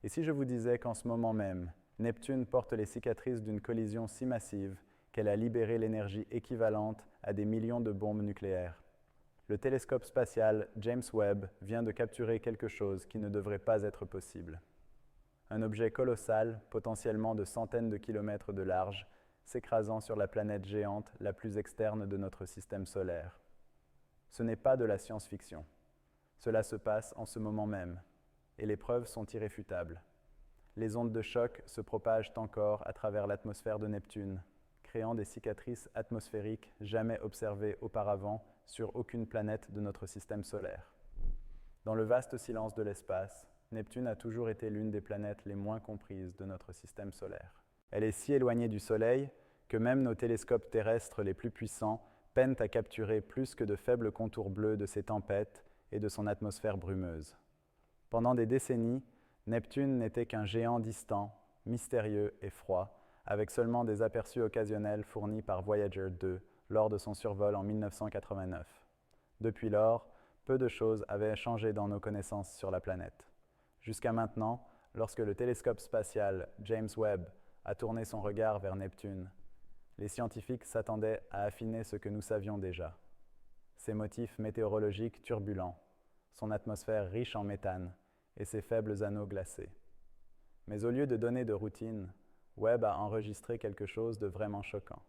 Et si je vous disais qu'en ce moment même, Neptune porte les cicatrices d'une collision si massive qu'elle a libéré l'énergie équivalente à des millions de bombes nucléaires? Le télescope spatial James Webb vient de capturer quelque chose qui ne devrait pas être possible. Un objet colossal, potentiellement de centaines de kilomètres de large, s'écrasant sur la planète géante la plus externe de notre système solaire. Ce n'est pas de la science-fiction. Cela se passe en ce moment même, et les preuves sont irréfutables. Les ondes de choc se propagent encore à travers l'atmosphère de Neptune, créant des cicatrices atmosphériques jamais observées auparavant sur aucune planète de notre système solaire. Dans le vaste silence de l'espace, Neptune a toujours été l'une des planètes les moins comprises de notre système solaire. Elle est si éloignée du Soleil que même nos télescopes terrestres les plus puissants peinent à capturer plus que de faibles contours bleus de ses tempêtes et de son atmosphère brumeuse. Pendant des décennies, Neptune n'était qu'un géant distant, mystérieux et froid, avec seulement des aperçus occasionnels fournis par Voyager 2 lors de son survol en 1989. Depuis lors, peu de choses avaient changé dans nos connaissances sur la planète. Jusqu'à maintenant, lorsque le télescope spatial James Webb a tourné son regard vers Neptune, les scientifiques s'attendaient à affiner ce que nous savions déjà. Ses motifs météorologiques turbulents, son atmosphère riche en méthane et ses faibles anneaux glacés. Mais au lieu de données de routine, Webb a enregistré quelque chose de vraiment choquant.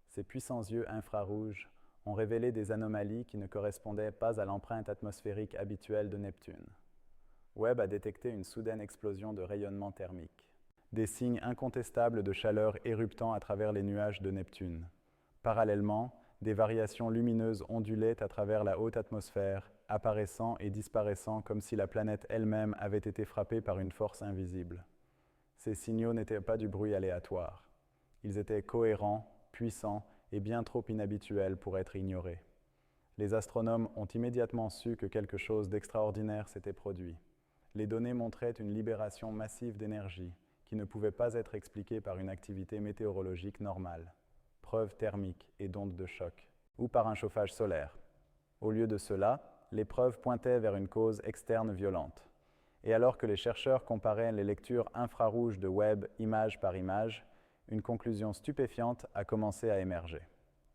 Ses puissants yeux infrarouges ont révélé des anomalies qui ne correspondaient pas à l'empreinte atmosphérique habituelle de Neptune. Webb a détecté une soudaine explosion de rayonnement thermique. Des signes incontestables de chaleur éruptant à travers les nuages de Neptune. Parallèlement, des variations lumineuses ondulaient à travers la haute atmosphère, apparaissant et disparaissant comme si la planète elle-même avait été frappée par une force invisible. Ces signaux n'étaient pas du bruit aléatoire. Ils étaient cohérents, puissants et bien trop inhabituels pour être ignorés. Les astronomes ont immédiatement su que quelque chose d'extraordinaire s'était produit. Les données montraient une libération massive d'énergie qui ne pouvait pas être expliquée par une activité météorologique normale, preuve thermique et d'ondes de choc, ou par un chauffage solaire. Au lieu de cela, les preuves pointaient vers une cause externe violente. Et alors que les chercheurs comparaient les lectures infrarouges de Webb image par image, une conclusion stupéfiante a commencé à émerger.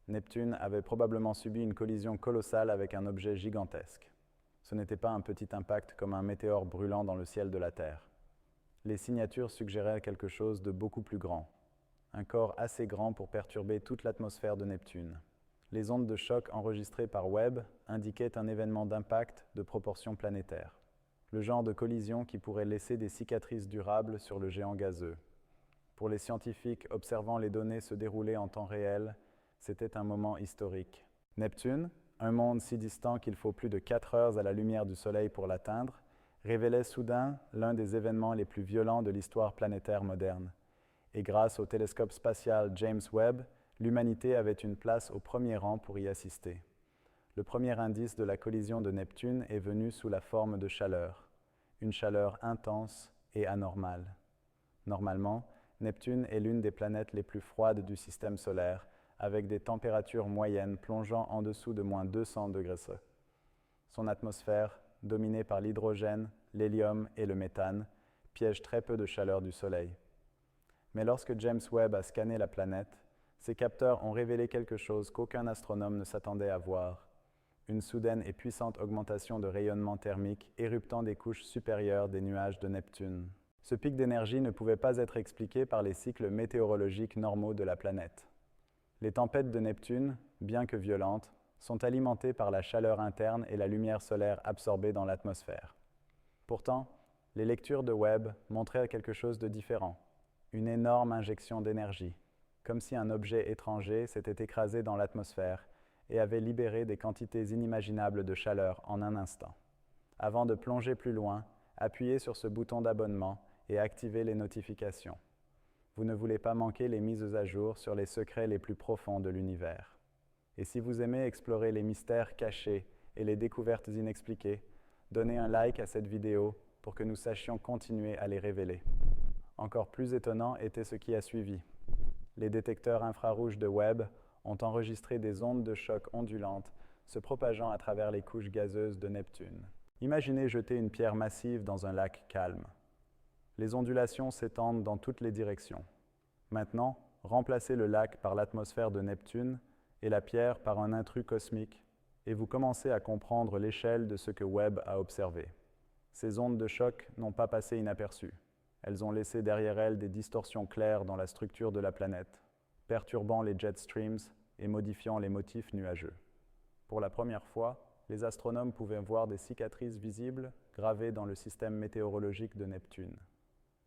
Neptune avait probablement subi une collision colossale avec un objet gigantesque. Ce n'était pas un petit impact comme un météore brûlant dans le ciel de la Terre. Les signatures suggéraient quelque chose de beaucoup plus grand, un corps assez grand pour perturber toute l'atmosphère de Neptune. Les ondes de choc enregistrées par Webb indiquaient un événement d'impact de proportions planétaires, le genre de collision qui pourrait laisser des cicatrices durables sur le géant gazeux. Pour les scientifiques observant les données se dérouler en temps réel, c'était un moment historique. Neptune, un monde si distant qu'il faut plus de 4 heures à la lumière du Soleil pour l'atteindre, révélait soudain l'un des événements les plus violents de l'histoire planétaire moderne. Et grâce au télescope spatial James Webb, l'humanité avait une place au premier rang pour y assister. Le premier indice de la collision de Neptune est venu sous la forme de chaleur, une chaleur intense et anormale. Normalement, Neptune est l'une des planètes les plus froides du système solaire, avec des températures moyennes plongeant en dessous de moins 200 degrés C. Son atmosphère, dominée par l'hydrogène, l'hélium et le méthane, piège très peu de chaleur du Soleil. Mais lorsque James Webb a scanné la planète, ses capteurs ont révélé quelque chose qu'aucun astronome ne s'attendait à voir. Une soudaine et puissante augmentation de rayonnement thermique éruptant des couches supérieures des nuages de Neptune. Ce pic d'énergie ne pouvait pas être expliqué par les cycles météorologiques normaux de la planète. Les tempêtes de Neptune, bien que violentes, sont alimentées par la chaleur interne et la lumière solaire absorbée dans l'atmosphère. Pourtant, les lectures de Webb montraient quelque chose de différent, une énorme injection d'énergie, comme si un objet étranger s'était écrasé dans l'atmosphère et avait libéré des quantités inimaginables de chaleur en un instant. Avant de plonger plus loin, appuyez sur ce bouton d'abonnement et activez les notifications. Vous ne voulez pas manquer les mises à jour sur les secrets les plus profonds de l'univers. Et si vous aimez explorer les mystères cachés et les découvertes inexpliquées, donnez un like à cette vidéo pour que nous sachions continuer à les révéler. Encore plus étonnant était ce qui a suivi. Les détecteurs infrarouges de Webb ont enregistré des ondes de choc ondulantes se propageant à travers les couches gazeuses de Neptune. Imaginez jeter une pierre massive dans un lac calme. Les ondulations s'étendent dans toutes les directions. Maintenant, remplacez le lac par l'atmosphère de Neptune et la pierre par un intrus cosmique, et vous commencez à comprendre l'échelle de ce que Webb a observé. Ces ondes de choc n'ont pas passé inaperçues. Elles ont laissé derrière elles des distorsions claires dans la structure de la planète, perturbant les jet streams et modifiant les motifs nuageux. Pour la première fois, les astronomes pouvaient voir des cicatrices visibles gravées dans le système météorologique de Neptune.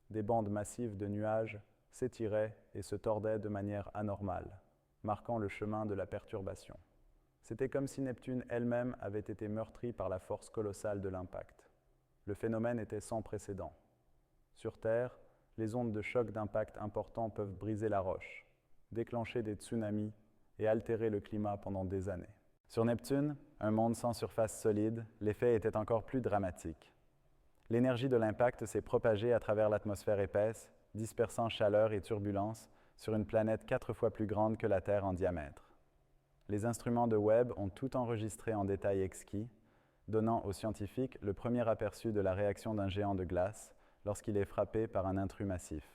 Des bandes massives de nuages s'étiraient et se tordaient de manière anormale, marquant le chemin de la perturbation. C'était comme si Neptune elle-même avait été meurtrie par la force colossale de l'impact. Le phénomène était sans précédent. Sur Terre, les ondes de choc d'impact importants peuvent briser la roche, déclencher des tsunamis et altérer le climat pendant des années. Sur Neptune, un monde sans surface solide, l'effet était encore plus dramatique. L'énergie de l'impact s'est propagée à travers l'atmosphère épaisse, dispersant chaleur et turbulence sur une planète 4 fois plus grande que la Terre en diamètre. Les instruments de Webb ont tout enregistré en détail exquis, donnant aux scientifiques le premier aperçu de la réaction d'un géant de glace lorsqu'il est frappé par un intrus massif.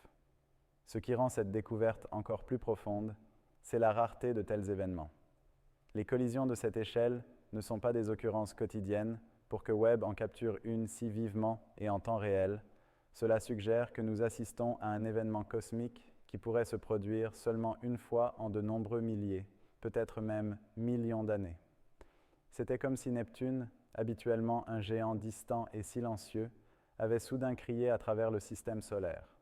Ce qui rend cette découverte encore plus profonde, c'est la rareté de tels événements. Les collisions de cette échelle ne sont pas des occurrences quotidiennes. Pour que Webb en capture une si vivement et en temps réel, cela suggère que nous assistons à un événement cosmique qui pourrait se produire seulement une fois en de nombreux milliers, peut-être même millions d'années. C'était comme si Neptune, habituellement un géant distant et silencieux, avait soudain crié à travers le système solaire.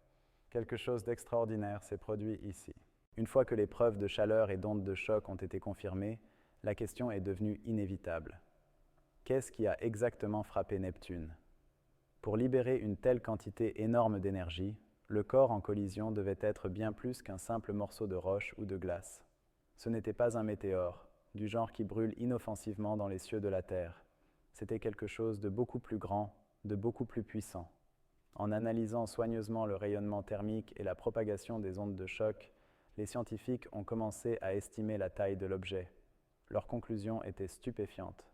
Quelque chose d'extraordinaire s'est produit ici. Une fois que les preuves de chaleur et d'ondes de choc ont été confirmées, la question est devenue inévitable. Qu'est-ce qui a exactement frappé Neptune? Pour libérer une telle quantité énorme d'énergie, le corps en collision devait être bien plus qu'un simple morceau de roche ou de glace. Ce n'était pas un météore, du genre qui brûle inoffensivement dans les cieux de la Terre. C'était quelque chose de beaucoup plus grand, de beaucoup plus puissant. En analysant soigneusement le rayonnement thermique et la propagation des ondes de choc, les scientifiques ont commencé à estimer la taille de l'objet. Leur conclusion était stupéfiante.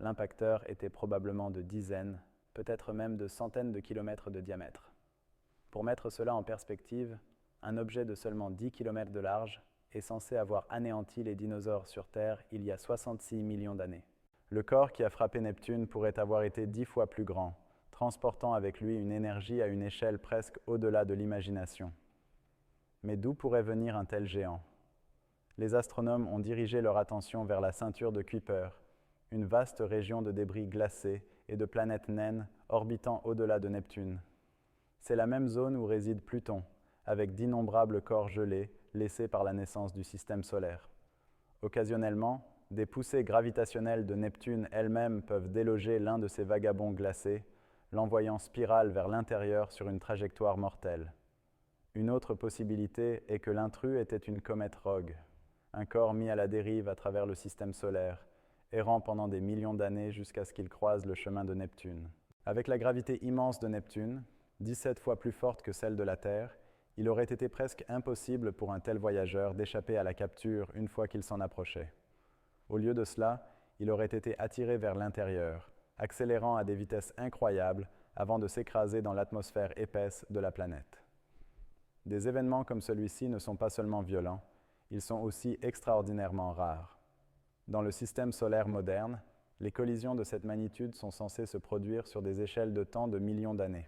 L'impacteur était probablement de dizaines, peut-être même de centaines de kilomètres de diamètre. Pour mettre cela en perspective, un objet de seulement 10 km de large est censé avoir anéanti les dinosaures sur Terre il y a 66 millions d'années. Le corps qui a frappé Neptune pourrait avoir été 10 fois plus grand, transportant avec lui une énergie à une échelle presque au-delà de l'imagination. Mais d'où pourrait venir un tel géant? Les astronomes ont dirigé leur attention vers la ceinture de Kuiper, une vaste région de débris glacés et de planètes naines orbitant au-delà de Neptune. C'est la même zone où réside Pluton, avec d'innombrables corps gelés laissés par la naissance du système solaire. Occasionnellement, des poussées gravitationnelles de Neptune elles-mêmes peuvent déloger l'un de ces vagabonds glacés, l'envoyant spirale vers l'intérieur sur une trajectoire mortelle. Une autre possibilité est que l'intrus était une comète Rogue, un corps mis à la dérive à travers le système solaire, errant pendant des millions d'années jusqu'à ce qu'il croise le chemin de Neptune. Avec la gravité immense de Neptune, 17 fois plus forte que celle de la Terre, il aurait été presque impossible pour un tel voyageur d'échapper à la capture une fois qu'il s'en approchait. Au lieu de cela, il aurait été attiré vers l'intérieur, accélérant à des vitesses incroyables avant de s'écraser dans l'atmosphère épaisse de la planète. Des événements comme celui-ci ne sont pas seulement violents, ils sont aussi extraordinairement rares. Dans le système solaire moderne, les collisions de cette magnitude sont censées se produire sur des échelles de temps de millions d'années.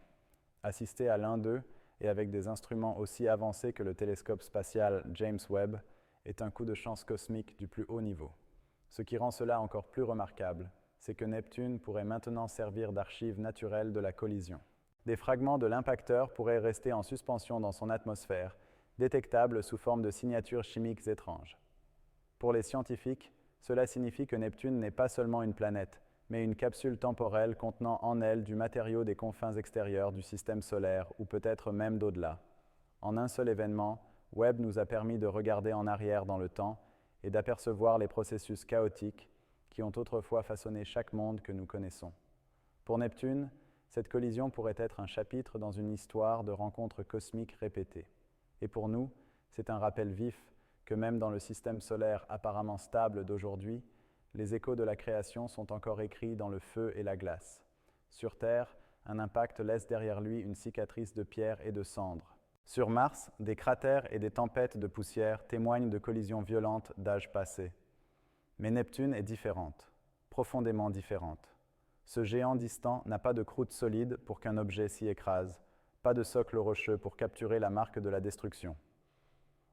Assister à l'un d'eux, et avec des instruments aussi avancés que le télescope spatial James Webb, est un coup de chance cosmique du plus haut niveau. Ce qui rend cela encore plus remarquable, c'est que Neptune pourrait maintenant servir d'archive naturelle de la collision. Des fragments de l'impacteur pourraient rester en suspension dans son atmosphère, détectables sous forme de signatures chimiques étranges. Pour les scientifiques, cela signifie que Neptune n'est pas seulement une planète, mais une capsule temporelle contenant en elle du matériau des confins extérieures du système solaire ou peut-être même d'au-delà. En un seul événement, Webb nous a permis de regarder en arrière dans le temps et d'apercevoir les processus chaotiques qui ont autrefois façonné chaque monde que nous connaissons. Pour Neptune, cette collision pourrait être un chapitre dans une histoire de rencontres cosmiques répétées. Et pour nous, c'est un rappel vif que même dans le système solaire apparemment stable d'aujourd'hui, les échos de la création sont encore écrits dans le feu et la glace. Sur Terre, un impact laisse derrière lui une cicatrice de pierre et de cendres. Sur Mars, des cratères et des tempêtes de poussière témoignent de collisions violentes d'âges passés. Mais Neptune est différente, profondément différente. Ce géant distant n'a pas de croûte solide pour qu'un objet s'y écrase, pas de socle rocheux pour capturer la marque de la destruction.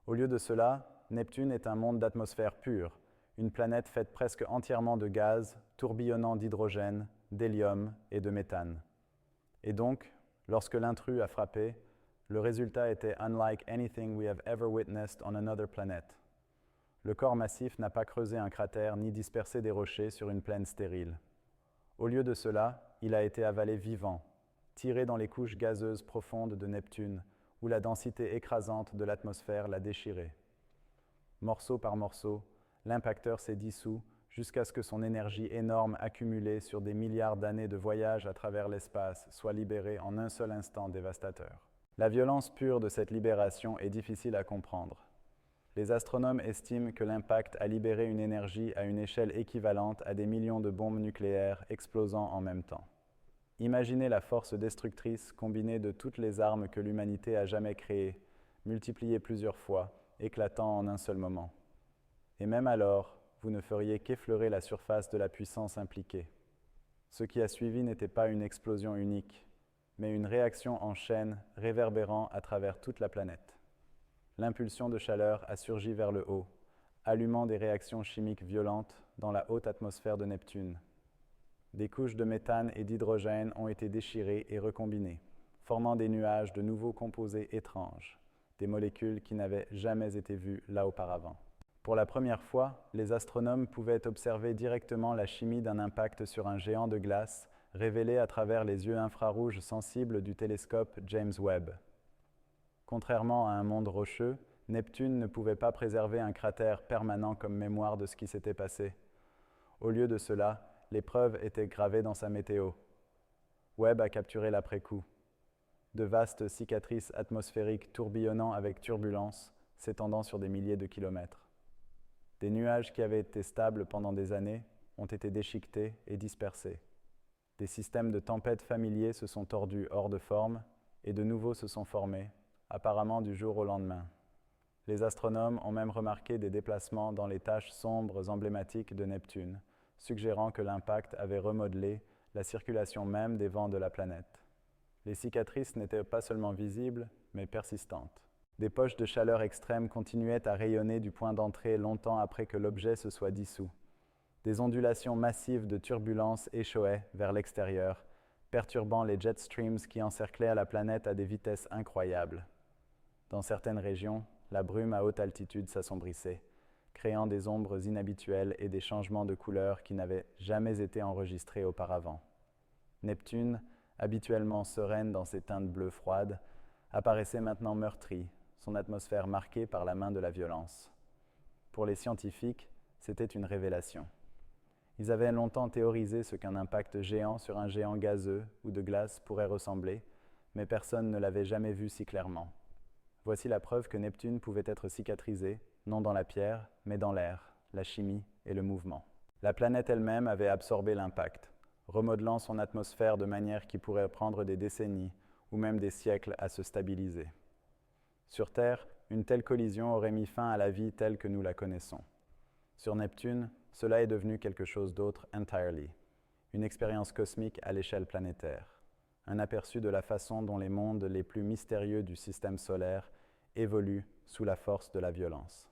Au lieu de cela, Neptune est un monde d'atmosphère pure, une planète faite presque entièrement de gaz, tourbillonnant d'hydrogène, d'hélium et de méthane. Et donc, lorsque l'intrus a frappé, le résultat était « unlike anything we have ever witnessed on another planet ». Le corps massif n'a pas creusé un cratère ni dispersé des rochers sur une plaine stérile. Au lieu de cela, il a été avalé vivant, tiré dans les couches gazeuses profondes de Neptune, où la densité écrasante de l'atmosphère l'a déchiré. Morceau par morceau, l'impacteur s'est dissous jusqu'à ce que son énergie énorme accumulée sur des milliards d'années de voyage à travers l'espace soit libérée en un seul instant dévastateur. La violence pure de cette libération est difficile à comprendre. Les astronomes estiment que l'impact a libéré une énergie à une échelle équivalente à des millions de bombes nucléaires explosant en même temps. Imaginez la force destructrice combinée de toutes les armes que l'humanité a jamais créées, multipliées plusieurs fois, éclatant en un seul moment. Et même alors, vous ne feriez qu'effleurer la surface de la puissance impliquée. Ce qui a suivi n'était pas une explosion unique, mais une réaction en chaîne réverbérant à travers toute la planète. L'impulsion de chaleur a surgi vers le haut, allumant des réactions chimiques violentes dans la haute atmosphère de Neptune. Des couches de méthane et d'hydrogène ont été déchirées et recombinées, formant des nuages de nouveaux composés étranges, des molécules qui n'avaient jamais été vues là auparavant. Pour la première fois, les astronomes pouvaient observer directement la chimie d'un impact sur un géant de glace révélé à travers les yeux infrarouges sensibles du télescope James Webb. Contrairement à un monde rocheux, Neptune ne pouvait pas préserver un cratère permanent comme mémoire de ce qui s'était passé. Au lieu de cela, les preuves étaient gravées dans sa météo. Webb a capturé l'après-coup. De vastes cicatrices atmosphériques tourbillonnant avec turbulence, s'étendant sur des milliers de kilomètres. Des nuages qui avaient été stables pendant des années ont été déchiquetés et dispersés. Des systèmes de tempêtes familiers se sont tordus hors de forme et de nouveaux se sont formés, apparemment du jour au lendemain. Les astronomes ont même remarqué des déplacements dans les taches sombres emblématiques de Neptune, suggérant que l'impact avait remodelé la circulation même des vents de la planète. Les cicatrices n'étaient pas seulement visibles, mais persistantes. Des poches de chaleur extrême continuaient à rayonner du point d'entrée longtemps après que l'objet se soit dissous. Des ondulations massives de turbulences échoaient vers l'extérieur, perturbant les jet streams qui encerclaient la planète à des vitesses incroyables. Dans certaines régions, la brume à haute altitude s'assombrissait, créant des ombres inhabituelles et des changements de couleur qui n'avaient jamais été enregistrés auparavant. Neptune, habituellement sereine dans ses teintes bleues froides, apparaissait maintenant meurtrie, son atmosphère marquée par la main de la violence. Pour les scientifiques, c'était une révélation. Ils avaient longtemps théorisé ce qu'un impact géant sur un géant gazeux ou de glace pourrait ressembler, mais personne ne l'avait jamais vu si clairement. Voici la preuve que Neptune pouvait être cicatrisée, non dans la pierre, mais dans l'air, la chimie et le mouvement. La planète elle-même avait absorbé l'impact, remodelant son atmosphère de manière qui pourrait prendre des décennies ou même des siècles à se stabiliser. Sur Terre, une telle collision aurait mis fin à la vie telle que nous la connaissons. Sur Neptune, cela est devenu quelque chose d'autre entirely, une expérience cosmique à l'échelle planétaire, un aperçu de la façon dont les mondes les plus mystérieux du système solaire évoluent sous la force de la violence.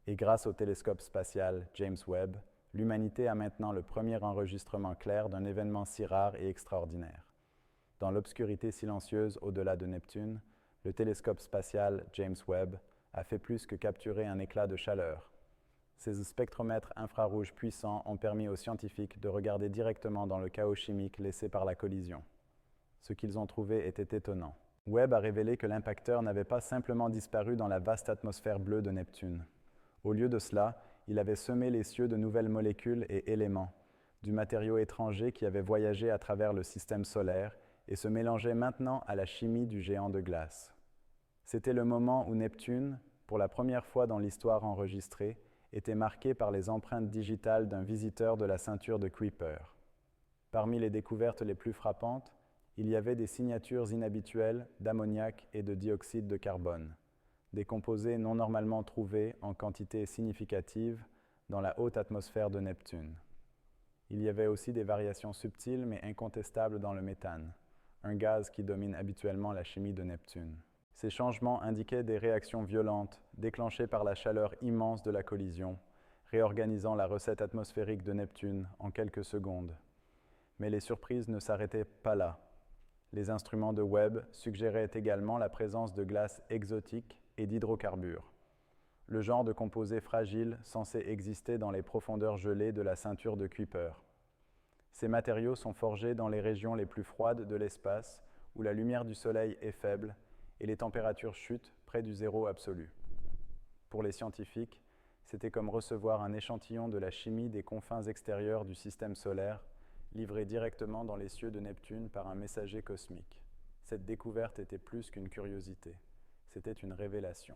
Et grâce au télescope spatial James Webb, l'humanité a maintenant le premier enregistrement clair d'un événement si rare et extraordinaire. Dans l'obscurité silencieuse au-delà de Neptune, le télescope spatial James Webb a fait plus que capturer un éclat de chaleur. Ces spectromètres infrarouges puissants ont permis aux scientifiques de regarder directement dans le chaos chimique laissé par la collision. Ce qu'ils ont trouvé était étonnant. Webb a révélé que l'impacteur n'avait pas simplement disparu dans la vaste atmosphère bleue de Neptune. Au lieu de cela, il avait semé les cieux de nouvelles molécules et éléments, du matériau étranger qui avait voyagé à travers le système solaire et se mélangeait maintenant à la chimie du géant de glace. C'était le moment où Neptune, pour la première fois dans l'histoire enregistrée, était marqué par les empreintes digitales d'un visiteur de la ceinture de Kuiper. Parmi les découvertes les plus frappantes, Il y avait des signatures inhabituelles d'ammoniac et de dioxyde de carbone, des composés non normalement trouvés en quantité significative dans la haute atmosphère de Neptune. Il y avait aussi des variations subtiles mais incontestables dans le méthane, un gaz qui domine habituellement la chimie de Neptune. Ces changements indiquaient des réactions violentes déclenchées par la chaleur immense de la collision, réorganisant la recette atmosphérique de Neptune en quelques secondes. Mais les surprises ne s'arrêtaient pas là. Les instruments de Webb suggéraient également la présence de glace exotique et d'hydrocarbures, le genre de composés fragiles censés exister dans les profondeurs gelées de la ceinture de Kuiper. Ces matériaux sont forgés dans les régions les plus froides de l'espace, où la lumière du Soleil est faible et les températures chutent près du zéro absolu. Pour les scientifiques, c'était comme recevoir un échantillon de la chimie des confins extérieurs du système solaire, livré directement dans les cieux de Neptune par un messager cosmique. Cette découverte était plus qu'une curiosité, c'était une révélation.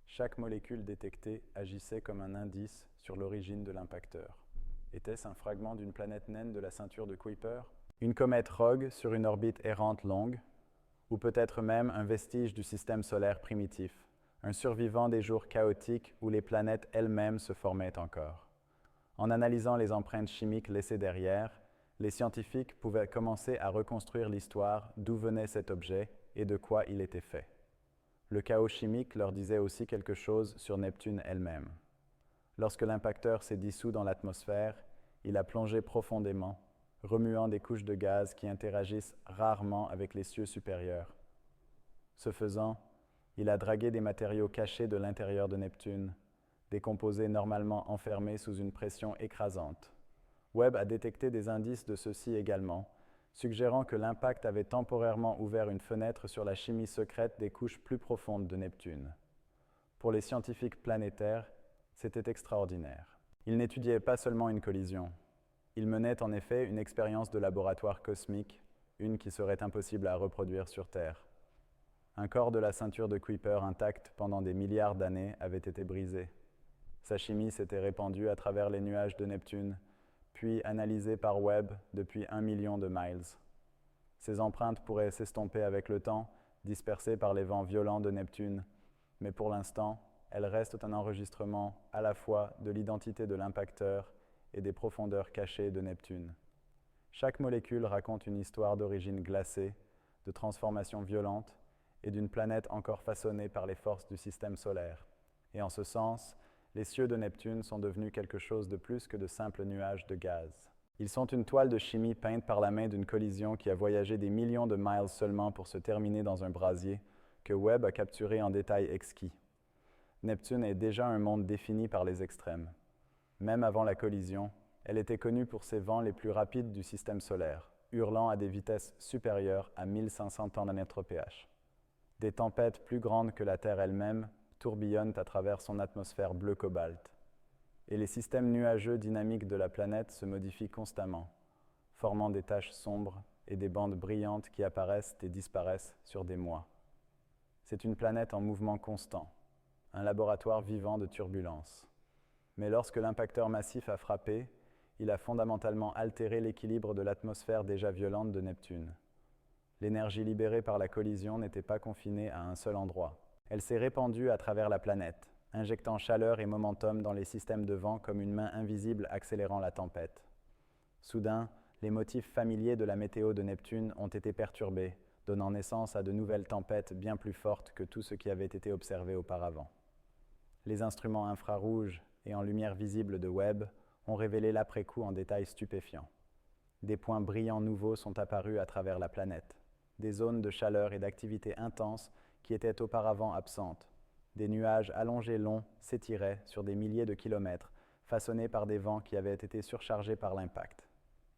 Chaque molécule détectée agissait comme un indice sur l'origine de l'impacteur. Était-ce un fragment d'une planète naine de la ceinture de Kuiper? Une comète Rogue sur une orbite errante longue? Ou peut-être même un vestige du système solaire primitif, un survivant des jours chaotiques où les planètes elles-mêmes se formaient encore? En analysant les empreintes chimiques laissées derrière, les scientifiques pouvaient commencer à reconstruire l'histoire d'où venait cet objet et de quoi il était fait. Le chaos chimique leur disait aussi quelque chose sur Neptune elle-même. Lorsque l'impacteur s'est dissous dans l'atmosphère, il a plongé profondément, remuant des couches de gaz qui interagissent rarement avec les cieux supérieurs. Ce faisant, il a dragué des matériaux cachés de l'intérieur de Neptune, des composés normalement enfermés sous une pression écrasante. Webb a détecté des indices de ceci également, suggérant que l'impact avait temporairement ouvert une fenêtre sur la chimie secrète des couches plus profondes de Neptune. Pour les scientifiques planétaires, c'était extraordinaire. Ils n'étudiaient pas seulement une collision. Ils menaient en effet une expérience de laboratoire cosmique, une qui serait impossible à reproduire sur Terre. Un corps de la ceinture de Kuiper intact pendant des milliards d'années avait été brisé. Sa chimie s'était répandue à travers les nuages de Neptune, puis analysée par Webb depuis 1 million de miles. Ces empreintes pourraient s'estomper avec le temps, dispersées par les vents violents de Neptune, mais pour l'instant, elles restent un enregistrement à la fois de l'identité de l'impacteur et des profondeurs cachées de Neptune. Chaque molécule raconte une histoire d'origine glacée, de transformation violente et d'une planète encore façonnée par les forces du système solaire. Et en ce sens, les cieux de Neptune sont devenus quelque chose de plus que de simples nuages de gaz. Ils sont une toile de chimie peinte par la main d'une collision qui a voyagé des millions de miles seulement pour se terminer dans un brasier que Webb a capturé en détail exquis. Neptune est déjà un monde défini par les extrêmes. Même avant la collision, elle était connue pour ses vents les plus rapides du système solaire, hurlant à des vitesses supérieures à 1500 temps d'un pH. Des tempêtes plus grandes que la Terre elle-même tourbillonnent à travers son atmosphère bleu cobalt. Et les systèmes nuageux dynamiques de la planète se modifient constamment, formant des taches sombres et des bandes brillantes qui apparaissent et disparaissent sur des mois. C'est une planète en mouvement constant, un laboratoire vivant de turbulences. Mais lorsque l'impacteur massif a frappé, il a fondamentalement altéré l'équilibre de l'atmosphère déjà violente de Neptune. L'énergie libérée par la collision n'était pas confinée à un seul endroit. Elle s'est répandue à travers la planète, injectant chaleur et momentum dans les systèmes de vent comme une main invisible accélérant la tempête. Soudain, les motifs familiers de la météo de Neptune ont été perturbés, donnant naissance à de nouvelles tempêtes bien plus fortes que tout ce qui avait été observé auparavant. Les instruments infrarouges et en lumière visible de Webb ont révélé l'après-coup en détails stupéfiants. Des points brillants nouveaux sont apparus à travers la planète, des zones de chaleur et d'activité intense qui étaient auparavant absentes. Des nuages allongés longs s'étiraient sur des milliers de kilomètres, façonnés par des vents qui avaient été surchargés par l'impact.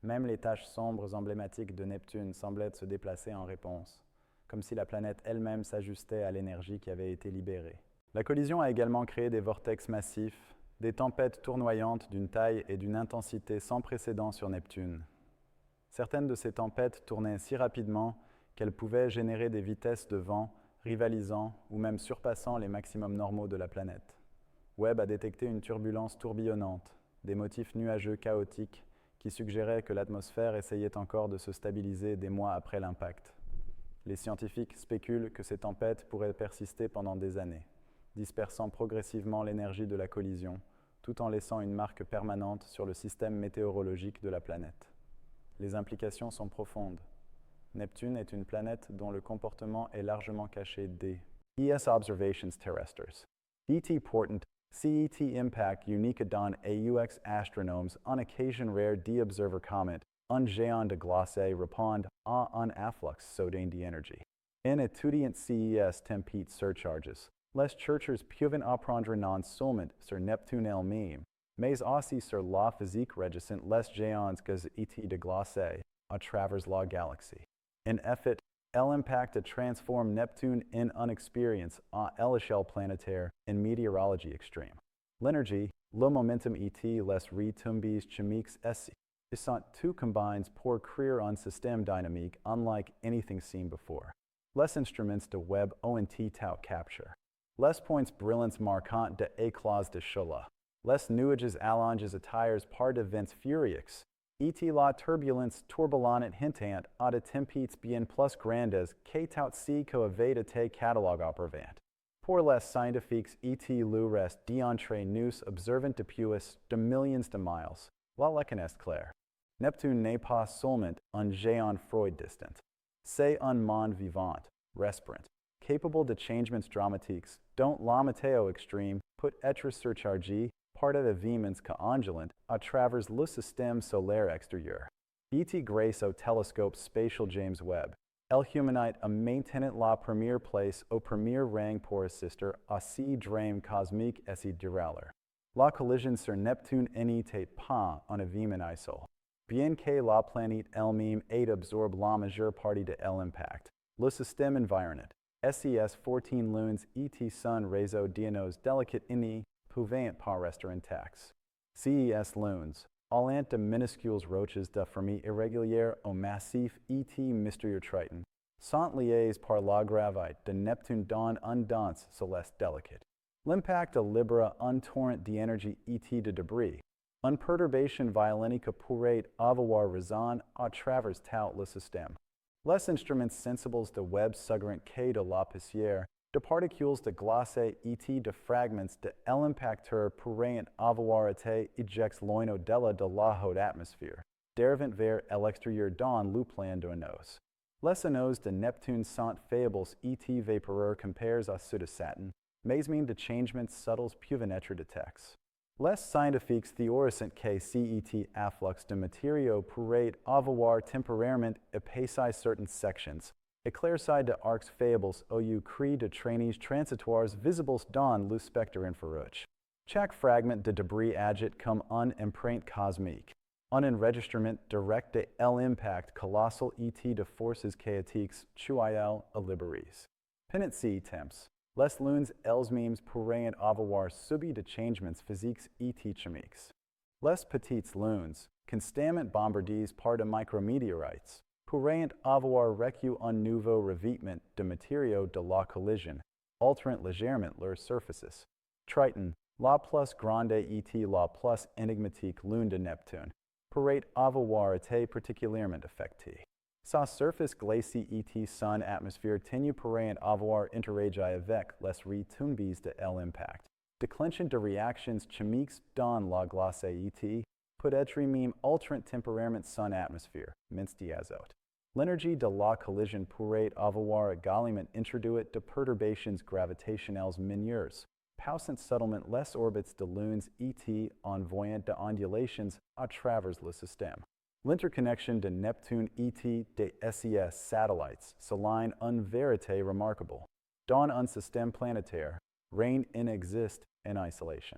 Même les taches sombres emblématiques de Neptune semblaient se déplacer en réponse, comme si la planète elle-même s'ajustait à l'énergie qui avait été libérée. La collision a également créé des vortex massifs, des tempêtes tournoyantes d'une taille et d'une intensité sans précédent sur Neptune. Certaines de ces tempêtes tournaient si rapidement qu'elles pouvaient générer des vitesses de vent rivalisant ou même surpassant les maximums normaux de la planète. Webb a détecté une turbulence tourbillonnante, des motifs nuageux chaotiques qui suggérait que l'atmosphère essayait encore de se stabiliser des mois après l'impact. Les scientifiques spéculent que ces tempêtes pourraient persister pendant des années, dispersant progressivement l'énergie de la collision, tout en laissant une marque permanente sur le système météorologique de la planète. Les implications sont profondes. Neptune est une planète dont le comportement est largement caché des ES observations terrestres. ET portent CET impact unique don AUX astronomes on occasion rare d'observer comet un géant de glace répond à un afflux soudain d'énergie. In étudiant CES tempête surcharges, les chercheurs peuvent apprendre non seulement sur Neptune elle-même, mais aussi sur la physique régissant les géants gaz ET de glace à travers la galaxie. En effet, l'impact transforme Neptune en une expérience à l'échelle planétaire en météorologie extrême. L'énergie, le momentum ET, les retombées chimiques SC, sont tout combines pour créer un système dynamique unlike anything seen before. Les instruments de Webb ont tau capture. Les points brillants marquants de éclats de choc. Les nuages allonges attirés par de vents furieux. Et la turbulence turbulente hintant à de tempêtes bien plus grandes que tout ce que avait été catalogué auparavant. Pour les scientifiques, le reste d'entre nous observant depuis de millions de miles. La leçon est claire. Neptune n'est pas seulement un géant froid distant. C'est un monde vivant, respirant, capable de changements dramatiques dont la météo extrême peut être surchargée par des événements ondulants à travers le système solaire extérieur. Et grâce au Télescope spatial James Webb, el humanite a maintenu la première place au premier rang pour assister à ces drames cosmiques et ces durailleurs. La collision sur Neptune n'était pas un événement isolé. Bien que la planète elle-même ait absorbé la majeure partie de l'impact, le système environnant, SES 14 lunes et son réseau d'ionos délicates ne pouvaient pas rester intacts. CES lunes, allant de minuscules roches de forme irrégulière au massif et mystérieux Triton, sont liées par la gravité de Neptune dans une danse céleste délicate. L'impact libère un torrent d'énergie et de débris, une perturbation violente que pourrait avoir raison à travers tout le système. Les instruments sensibles de Webb suggèrent que de la poussière, de particules de glace et de fragments de l'impacteur pourraient avoir été éjectés loin au-delà de la haute atmosphère, dérivant vers l'extérieur dans le plan d'oinos. Les anneaux de Neptune sont faibles et vaporeux comparés à ceux de Saturne, mais de changements subtils peuvent être détectés. Les scientifiques théorisent que cet afflux de matériaux pourrait avoir temporairement épaissé certaines sections, éclairci de arcs faibles au cri de traînées transitoires visibles dans le spectre infrarouge. Chaque fragment de débris agit comme une empreinte cosmique, un enregistrement direct de l'impact colossal et de forces chaotiques chuial à libéries. Pendant ces temps, les lunes elles-mêmes pourraient avoir subi de changements physiques et chimiques. Les petites lunes, constamment bombardées par de micrométéorites, pourraient avoir reçu un nouveau revêtement de matériaux de la collision, altérant légèrement leurs surfaces. Triton, la plus grande et la plus énigmatique lune de Neptune, pourrait avoir été particulièrement affectée. Sa surface glacée et son atmosphère ténue pourraient avoir interagi avec les retombées de l'impact, déclenchant de réactions chimiques dans la glace et peut-être même altérant temporairement son atmosphère, mince d'azote. L'énergie de la collision pourrait avoir également introduit de perturbations gravitationnelles mineures, poussant subtilement les orbites de lunes et envoyant de ondulations à travers le système. L'interconnexion de Neptune et des SES satellites souligne une vérité remarquable. Dans un système planétaire, rien n'existe en isolation.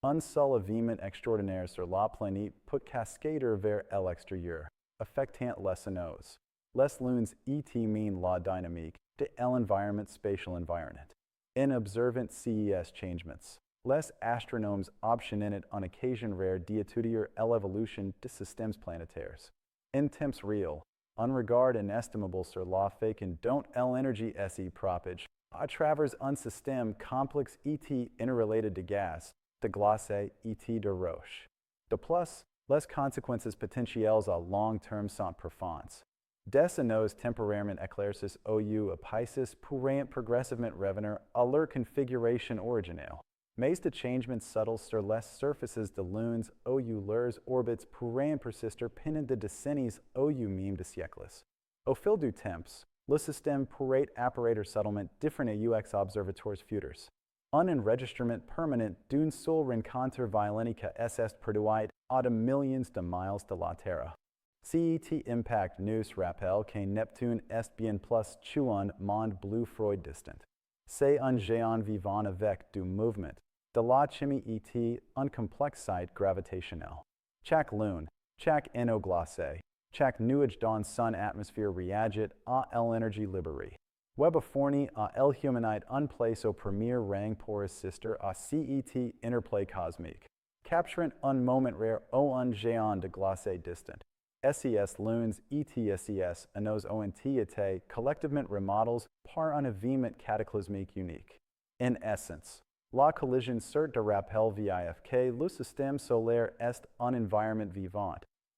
Un seul événement extraordinaire sur la planète peut cascader vers l'extérieur, affectant les anneaux. Les lunes et mènent la dynamique de l'environnement spatial environnant. En observant CES changements, les astronomes optionnent en occasion rare d'étudier l'évolution de systèmes planétaires. En temps réel, un regard inestimable sur la façon dont l'énergie se propage à travers un système complexe et interrelaté de gaz, de glace et de roches. De plus, Les conséquences potentielles à long terme sont profondes. Des anneaux temporairement éclaircis ou épaisses pourraient progressivement revenir à leur configuration originelle. Mais de changements subtils sur les surfaces de lunes ou leurs orbites pourraient persister pendant des décennies ou même des siècles. Au fil du temps, le système pourrait apparaître subtilement différent aux observateurs futurs. Un enregistrement permanent d'une seule rencontre violente que est produite à des millions de miles de la Terre. Cet impact nous rappelle que Neptune est bien plus qu'un monde bleu froid distant. C'est un géant vivant avec du mouvement, de la chimie et un complexe site gravitationnel. Chaque lune, chaque anneau glacé, chaque nuage dans son atmosphère réagit à l'énergie libérée. Webb a fourni à l'humanité une place au premier rang pour assister à cet interplay cosmique, capturant un moment rare ou un géant de glacé distant. SES lunes ETSES anneaux ont été collectivement remodels par un événement cataclysmique unique. En essence, la collision sert de rappel vif que le système solaire est un environnement vivant,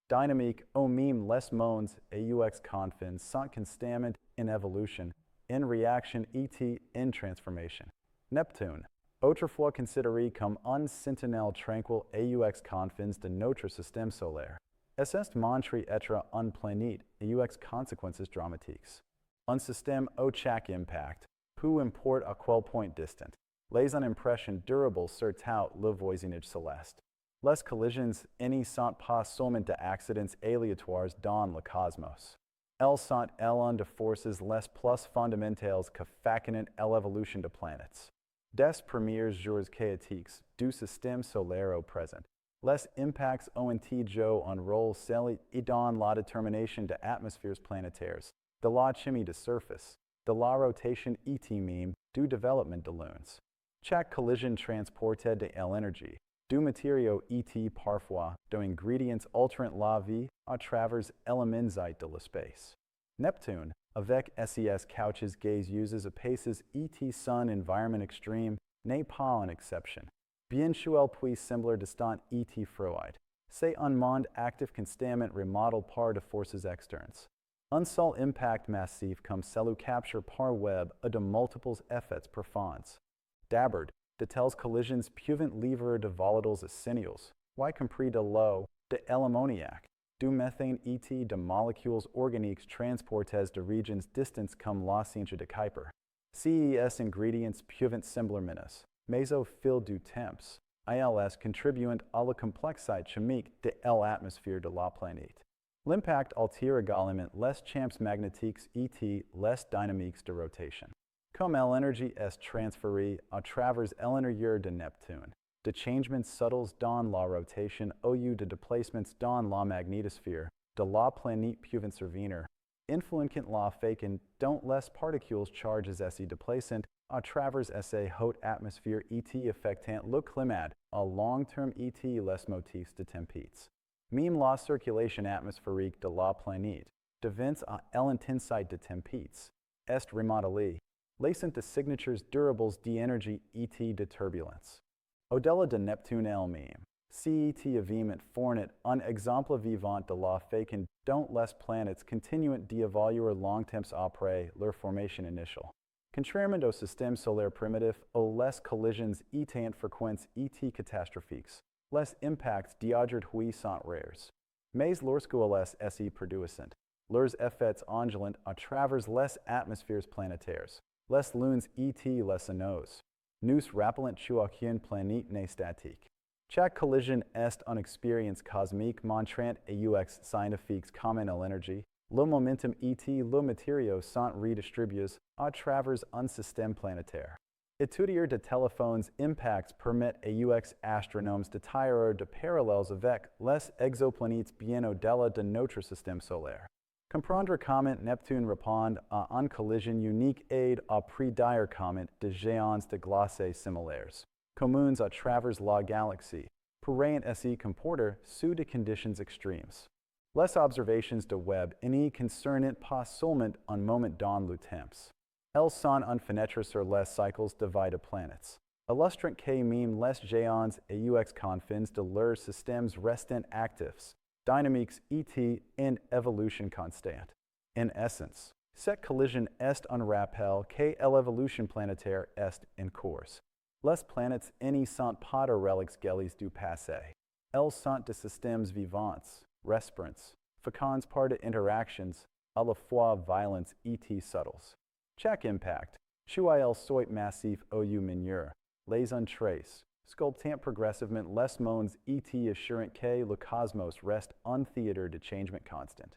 dynamique ou même les mondes et aux confins sont constamment en évolution, en réaction et en transformation. Neptune, autrefois considéré comme un sentinelle tranquille et aux confins de notre système solaire, est montré être une planète et aux conséquences dramatiques. Un système au chaque impact, peu importe à quel point distant, laisse une impression durable sur tout le voisinage céleste. Les collisions ne sont pas seulement des accidents aléatoires dans le cosmos. Elles sont l'une des forces les plus fondamentales que façonnent l'évolution des planètes. Des premiers jours chaotiques du système solaire au présent, les impacts ont joué un rôle clé dans la détermination des atmosphères planétaires, de la chimie de surface, de la rotation et même du développement de lunes. Chaque collision transporte de l'énergie, du matériau et parfois d'ingrédients altérant la vie à travers l'élément de l'espace. Neptune, avec ses couches gazeuses épaisses et son environnement extrême, n'est pas une exception. Bien qu'elle puisse sembler distant et froide, c'est un monde actif constamment remodelé par des forces externes. Un seul impact massif comme celui capturé par Webb a de multiples effets profonds. D'abord, de telles collisions peuvent livrer de volatiles essentiels, y compris de l'eau, de l'ammoniac, du méthane et de molécules organiques transportées de régions distantes comme la ceinture de Kuiper. Ces ingrédients peuvent sembler minces, mais au fil du temps, ils contribuent à la complexité chimique de l'atmosphère de la planète. L'impact altère également les champs magnétiques et les dynamiques de rotation. Comme l'énergie est transférée à travers l'intérieur de Neptune, de changements subtils dans la rotation ou de déplacements dans la magnétosphère de la planète peuvent survenir, influencant la façon dont les particules chargées se déplacent à travers ces hautes atmosphères et affectant le climat à long terme et les motifs de tempêtes. Même la circulation atmosphérique de la planète, devant à l'intensité de tempêtes, est remodelée, laissant des signatures durables d'énergie et de turbulence. Au-delà de Neptune elle-même, cet événement fournit un exemple vivant de la façon dont les planètes continuent d'évoluer longtemps après leur formation initiale. Contrairement au système solaire primitif, où les collisions étaient fréquentes et catastrophiques, les impacts d'aujourd'hui sont rares. Mais lorsqu'elles se produisent, leurs effets ondulent à travers les atmosphères planétaires, les lunes et les anneaux, nous rappelant qu'aucune planète n'est statique. Chaque collision est une expérience cosmique montrant aux scientifiques comment l'énergie, le momentum et le matériau sont redistribués à travers un système planétaire. Étudier de téléphones impacts permet aux astronomes de tirer de parallèles avec les exoplanètes bien au-delà de notre système solaire. Comprendre comment Neptune répond à une collision unique aide à prédire comment de géants de glacé similaires, communs à travers la galaxie, pourraient se comporter sous des conditions extrêmes. Les observations de Webb ne concernent pas seulement un moment dans le temps. Elles sont une fenêtre sur les cycles de vie de planètes. Illustrant K meme les géants et aux confins de leurs systèmes restant actifs, dynamiques et en évolution constante. In essence, cette collision est un rappel que l'évolution planétaire est en cours. Les planètes n'y sont pas de reliques gelies du passé. Elles sont des systèmes vivants, respirants, féconds par des interactions à la fois violentes et subtles. Chaque impact, chuel soit massif ou mineur, les entraces, sculptant progressivement les mondes et assurant que le cosmos reste un théâtre de changement constant.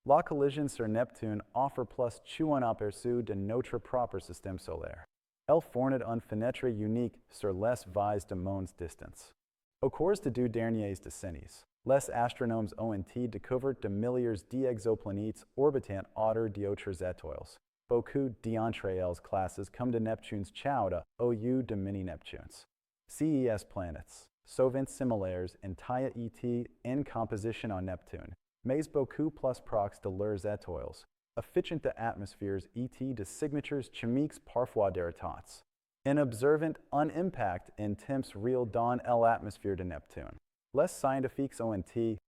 La collision sur Neptune offre plus un aperçu de notre propre système solaire. Elle fournit une fenêtre unique sur les vies de mondes distants. Au cours des 2 dernières décennies, les astronomes ont découvert de milliers d'exoplanètes orbitant autour d'autres étoiles. Beaucoup d'entre elles classes comme de Neptunes chaudes au de mini-Neptunes. Ces planètes, souvent similaires en taille et en composition à Neptune, mais beaucoup plus proches de leurs étoiles, affichant de atmosphères et de signatures chimiques parfois déroutantes. En observant un impact en temps réel dans l'atmosphère de Neptune, les scientifiques ont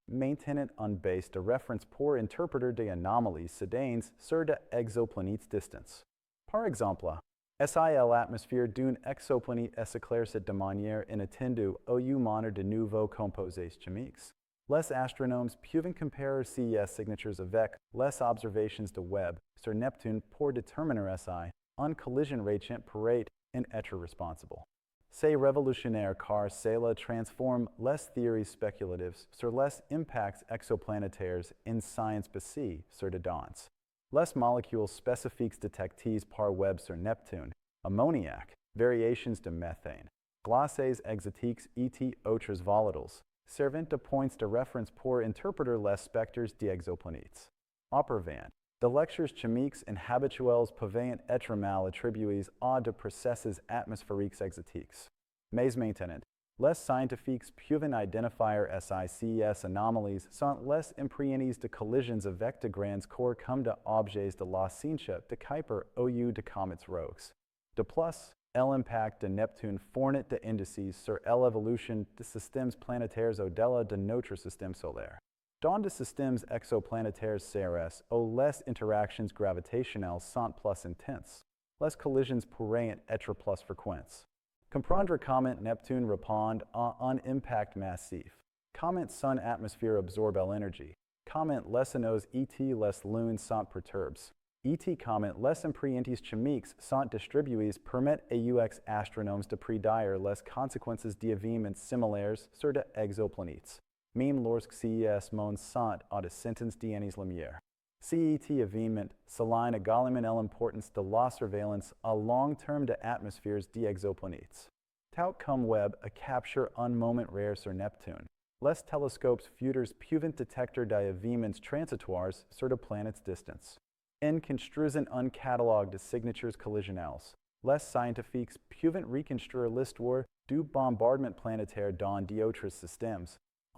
maintenant une base de référence pour interpréter des anomalies soudaines sur des exoplanètes distants. Par exemple, si l'atmosphère d'un exoplanète s'éclaircit de manière inattendue au manner de nouveaux composés chimiques, les astronomes peuvent comparer ces signatures avec les observations de Webb sur Neptune pour déterminer si une collision récente pourrait en être responsable. C'est révolutionnaire car cela transforme les théories spéculatives sur les impacts exoplanétaires en science basée sur des données. Les molécules spécifiques détectées par Webb sur Neptune, ammoniac, variations de méthane, glaces exotiques et autres volatiles, servent de points de référence pour interpréter les spectres des exoplanètes. Auparavant, des lectures chimiques inhabituelles pouvaient être mal attribuées à des processus atmosphériques exotiques. Mais maintenant, les scientifiques peuvent identifier ces anomalies sans les imprégnées de collisions avec de grands corps comme des objets de la science de Kuiper ou de comètes rogues. De plus, l'impact de Neptune fournit des indices sur l'évolution des systèmes planétaires au-delà de notre système solaire. Dans des systèmes exoplanétaires CRS, où les interactions gravitationnelles sont plus intenses, les collisions pourraient être plus fréquentes. Comprendre comment Neptune répond à un impact massif, comment son atmosphère absorbe l'énergie, comment les anneaux et les lunes sont perturbés, et comment les imprégnées chimiques sont distribuées permet aux astronomes de prédire les conséquences d'événements similaires sur des exoplanètes, même lorsque ces mondes sont à des centaines d'années-lumière. Ces événements soulignent également l'importance de la surveillance à long terme des atmosphères des exoplanètes. Tout comme Webb a capturé un moment rare sur Neptune, les télescopes futurs peuvent détecter des événements transitoires sur des planètes distantes. En construisant un catalogue de signatures collisionnelles, les scientifiques peuvent reconstruire l'histoire du bombardement planétaire dans d'autres systèmes,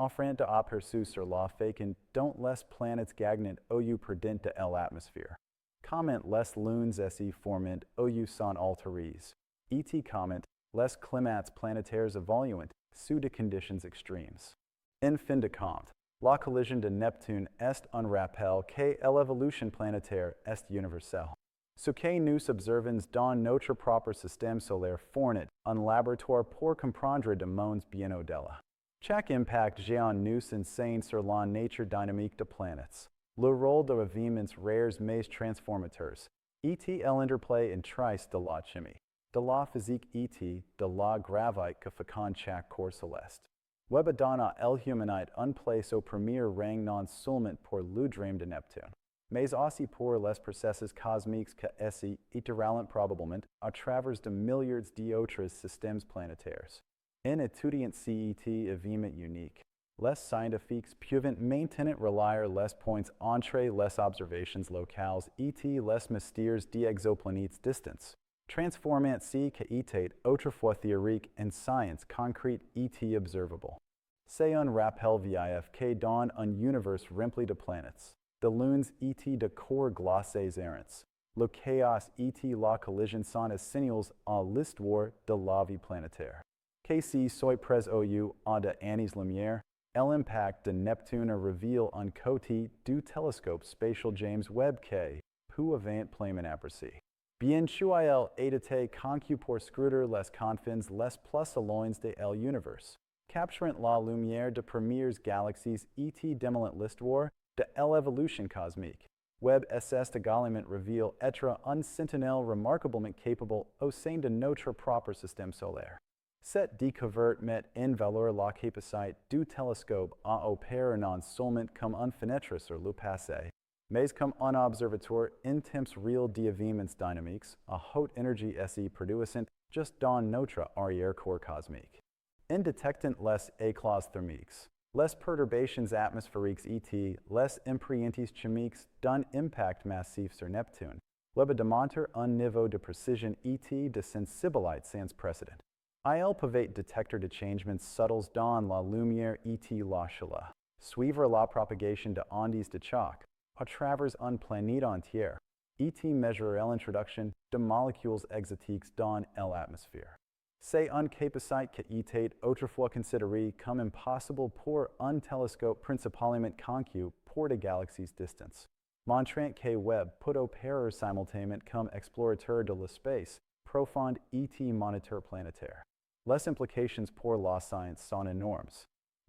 offrant des aperçus sur la façon dont les planètes gagnent au perdant de l'atmosphère, comment les lunes s'y forment au sont altérées, et comment les climats planétaires évoluent sous des conditions extrêmes. En fin de compte, la collision de Neptune est un rappel que l'évolution planétaire est universelle. Ce que nous observons dans notre propre système solaire fournit un laboratoire pour comprendre des mondes bien au-delà. Chaque impact géant nous enseigne sur la nature dynamique des planètes, le rôle de événements rares mais transformateurs, et l'interplay intrinsèque de la chimie, de la physique et de la gravité que féconde chaque corps céleste. Webb donne à l'humanité une place au premier rang non seulement pour le dream de Neptune, mais aussi pour les processus cosmiques que s'y étirent probablement à travers de milliards d'autres systèmes planétaires. En étudiant ces événements uniques, les scientifiques peuvent maintenant relier les points entre les observations locales et les mystères des exoplanètes distants, transformant ce qui était autrefois théorique en science concrète et observable. C'est un rappel vif que dans un univers rempli de planètes, de lunes et de corps glacés errants, le chaos et la collision sont les signaux à l'histoire de la vie planétaire. Qu'est-ce soit pres au en de années-lumière, l'impact de Neptune révèle un côté du télescope spatial James Webb qui peut avant pleinement apprécié. Bien sûr, il était conçu pour scruter les confins les plus éloignés de l'univers, capturant la lumière de premières galaxies et démêlant l'histoire de l'évolution cosmique. Webb SS également révèle être un sentinelle remarquablement capable au sein de notre propre système solaire. Cette découverte met en valeur la capacité du télescope à opérer non seulement comme une fenêtre sur le passé, mais comme un observatoire en temps réel d'événements dynamiques à haute énergie SI produisant juste dans notre arrière-corps cosmique. En détectant les éclats thermiques, les perturbations atmosphériques et les impurités chimiques d'un impact massif sur Neptune, Webb démontre un niveau de précision et de sensibilité sans précédent. Il peut détecter de changements subtils dans la lumière et la chaleur, suivre la propagation de ondes de choc à travers une planète entière, et mesurer l'introduction de molécules exotiques dans l'atmosphère. C'est une capacité qui était autrefois considérée comme impossible pour un télescope principalement conçu pour des galaxies distantes, montrant que Webb peut opérer simultanément comme explorateur de l'espace profond et moniteur planétaire. Les implications pour la science sont énormes.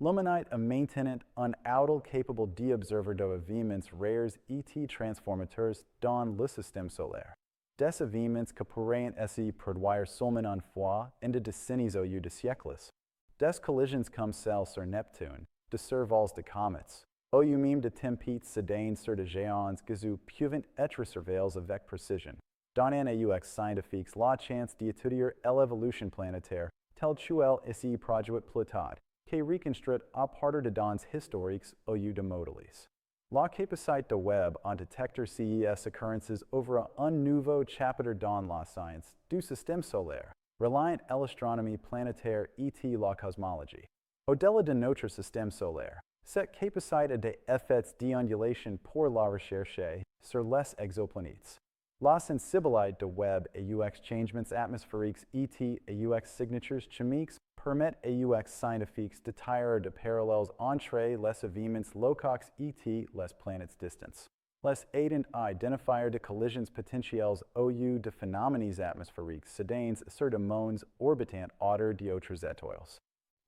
L'humanité a maintenant un outil capable d'observer d'événements rares et transformateurs dans le système solaire. Des événements qui pourraient se produire seulement une fois en des décennies au lieu de siècles. Des collisions comme celle sur Neptune, de survols de comètes, au lieu même de tempêtes soudaines sur des géants qui peuvent être surveillés avec précision. Dans un AUX scientifique, la chance d'étudier l'évolution planétaire tel qu'elle est produite plus tard, qui reconstruit à partir de données historiques au lieu de modèles. La capacité de Webb à détecter ces occurrences ouvre un nouveau chapitre dans la science du système solaire, reliant à l'astronomie planétaire et la cosmologie. Au-delà de notre système solaire, cette capacité a des effets d'ondulation pour la recherche sur les exoplanètes. La sensibilité de Webb aux changements atmosphériques et aux signatures chimiques permet aux scientifiques de tirer de parallèles entre les événements locaux et les planètes distantes. Les aidant à identifier de collisions potentielles au lieu de phénomènes atmosphériques soudains sur des mondes orbitant autour d'autres étoiles.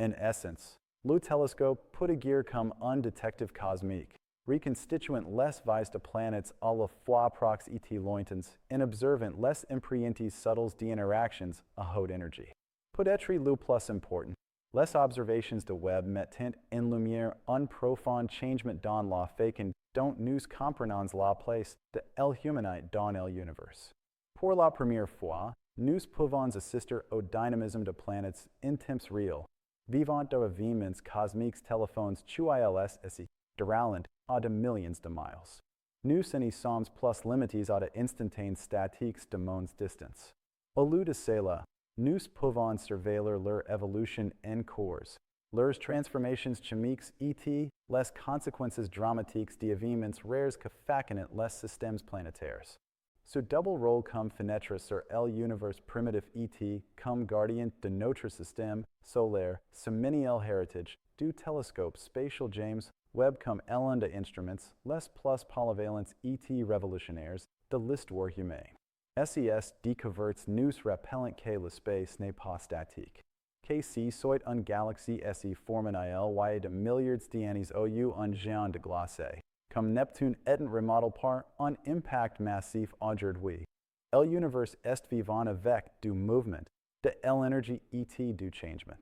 En essence, le télescope peut agir comme un détective cosmique, reconstituant les vies de planètes à la fois proches et lointaines en observant les impurités subtiles d'interactions à haute énergie. Peut-être le plus important, les observations de Webb mettent en lumière un profond changement dans la façon dont nous comprenons la place de l'humanité dans l'univers. Pour la première fois, nous pouvons assister au dynamisme de planètes en temps réel, vivant d'événements cosmiques téléphones QILS et durant à de millions de miles. Nous n'y sommes plus limités à des instantanées statiques de mondes distants. Au lieu de cela, nous pouvons surveiller leur évolution en cours, leurs transformations chimiques et les conséquences dramatiques d'événements rares que façonnent les systèmes planétaires. Ce double rôle comme fenêtre sur l'univers primitif et comme gardien de notre système solaire souligne le héritage du télescope spatial James Webb comme l'un des instruments les plus polyvalents et révolutionnaires de l'histoire humaine. SES découvertes nous rappellent que l'espace n'est pas statique, que si soit une galaxie SE formant à de milliards d'années au lieu un géant de glacé, comme Neptune est remodelé par un impact massif aujourd'hui. L'univers est vivant avec du mouvement, de l'énergie et du changement.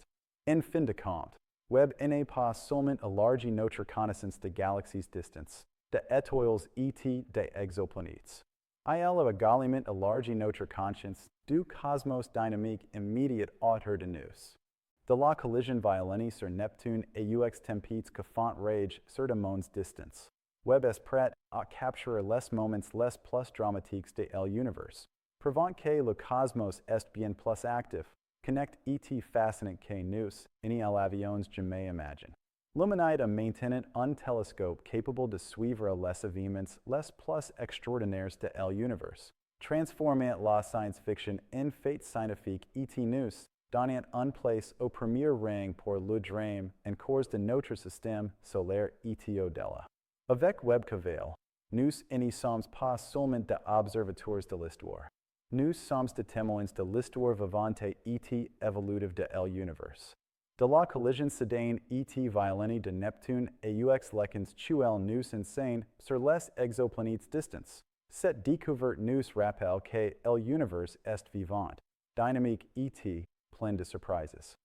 En fin de compte, Webb n'est pas seulement élargi notre connaissance de galaxies distantes, d'étoiles et d'exoplanètes. Il a également élargi notre conscience du cosmos dynamique immédiat autour de nous. De la collision violente sur Neptune et aux tempêtes qui font rage sur des mondes distants, Webb est prêt à capturer les moments les plus dramatiques de l'univers, prouvant que le cosmos est bien plus actif, connect et fascinant que nous, n'y l'avions jamais imaginé. L'humanité a maintenant un télescope capable de suivre les événements les plus extraordinaires de l'univers, Transformant la science-fiction en fait scientifique et nous, donnant une place au premier rang pour le drame en cause de notre système solaire et au-delà. Avec Webb Caval, nous ne sommes pas seulement des observateurs de l'histoire. Nous sommes des témoins de l'histoire vivante et évolutive de l'univers. De la collision soudaine et violente de Neptune et ux lekens tuel nous insane sur les exoplanètes distants. Cette découverte nous rappelle que l'univers est vivant, dynamique et plein de surprises.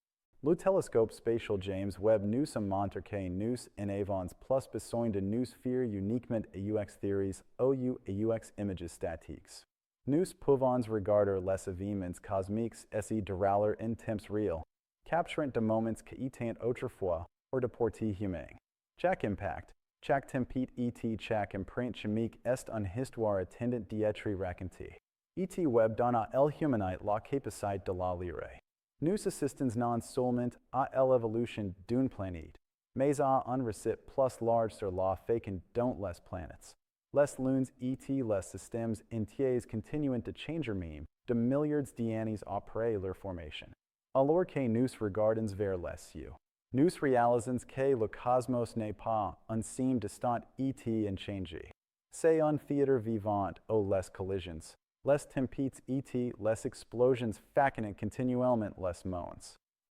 Le télescope spatial James Webb nous montre que nous en avons plus besoin de nous faire uniquement aux théories ou aux images statiques. Nous pouvons regarder les événements cosmiques et de râler en temps réel, capturant des moments qui étaient autrefois ou de portée humaine. Chaque impact, chaque tempête et chaque empreinte chimique est une histoire attendant d'être racontée. Et Webb donne à l'humanité la capacité de la lire. Nous assistons non seulement à l'évolution d'une planète, mais à un récit plus large sur la façon dont les planètes, les lunes et les systèmes entiers continuent de changer même de milliards d'années après leur formation. Alors que nous regardons vers les cieux, nous réalisons que le cosmos n'est pas un signe distant et inchangé. C'est un théâtre vivant où les collisions, les tempêtes et les explosions façonnent continuellement les mondes.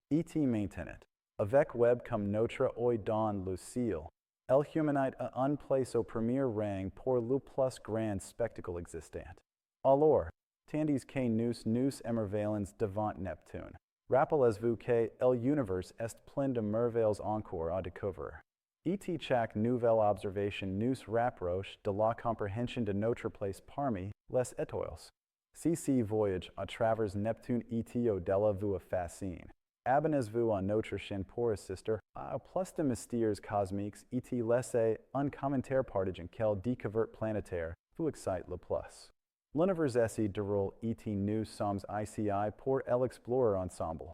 Et maintenant, avec Webb comme notre œil dans le ciel, l'humanité a une place au premier rang pour le plus grand spectacle existant. Alors, tandis que nous émerveillons devant Neptune, rappelez-vous que l'univers est plein de merveilles encore à découvrir. Et chaque nouvelle observation nous rapproche de la compréhension de notre place parmi les étoiles. Si ce voyage à travers Neptune et au-delà vous fascine, abonnez-vous à notre chaîne pour assister à plus de mystères cosmiques et laissez un commentaire partageant quelle découverte planétaire vous excite le plus. L'univers est de rôle et nous sommes ici pour l'explorer ensemble.